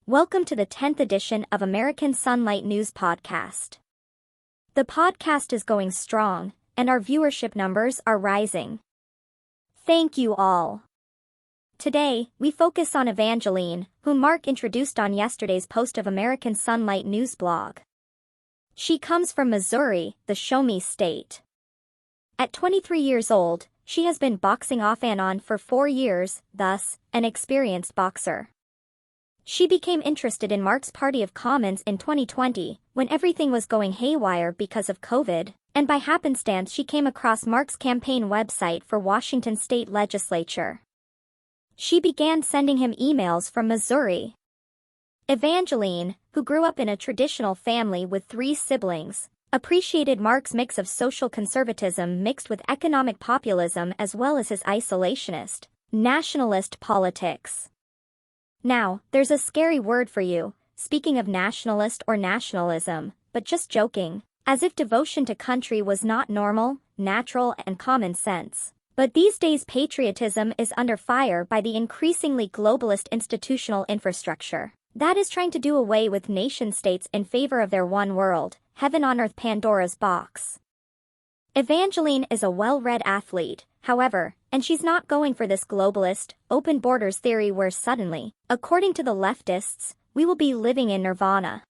Welcome to the 10th edition of American Sunlight News Podcast. The podcast is going strong, and our viewership numbers are rising. Thank you all. Today, we focus on Evangeline, whom Mark introduced on yesterday's post of American Sunlight News blog. She comes from Missouri, the Show Me state. At 23 years old, she has been boxing off and on for 4 years, thus, an experienced boxer. She became interested in Mark's Party of Commons in 2020, when everything was going haywire because of COVID, and by happenstance she came across Mark's campaign website for Washington state legislature. She began sending him emails from Missouri. Evangeline, who grew up in a traditional family with 3 siblings, appreciated Mark's mix of social conservatism mixed with economic populism as well as his isolationist, nationalist politics. Now, there's a scary word for you, speaking of nationalist or nationalism, but just joking, as if devotion to country was not normal, natural and common sense. But these days patriotism is under fire by the increasingly globalist institutional infrastructure that is trying to do away with nation-states in favor of their one world, heaven on earth Pandora's box. Evangeline is a well-read athlete, however, and she's not going for this globalist, open borders theory where suddenly, according to the leftists, we will be living in nirvana.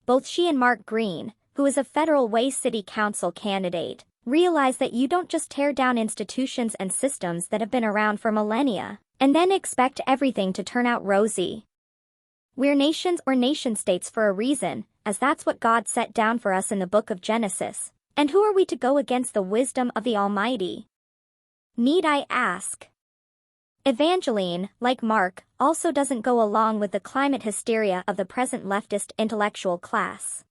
Both she and Mark Green, who is a Federal Way City Council candidate, realize that you don't just tear down institutions and systems that have been around for millennia, and then expect everything to turn out rosy. We're nations or nation-states for a reason, as that's what God set down for us in the book of Genesis. And who are we to go against the wisdom of the Almighty? Need I ask? Evangeline, like Mark, also doesn't go along with the climate hysteria of the present leftist intellectual class.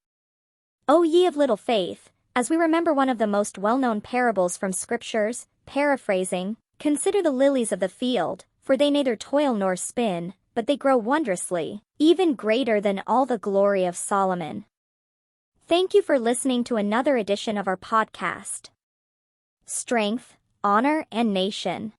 O ye of little faith, as we remember one of the most well-known parables from scriptures, paraphrasing, consider the lilies of the field, for they neither toil nor spin, but they grow wondrously, even greater than all the glory of Solomon. Thank you for listening to another edition of our podcast. Strength, honor, and nation.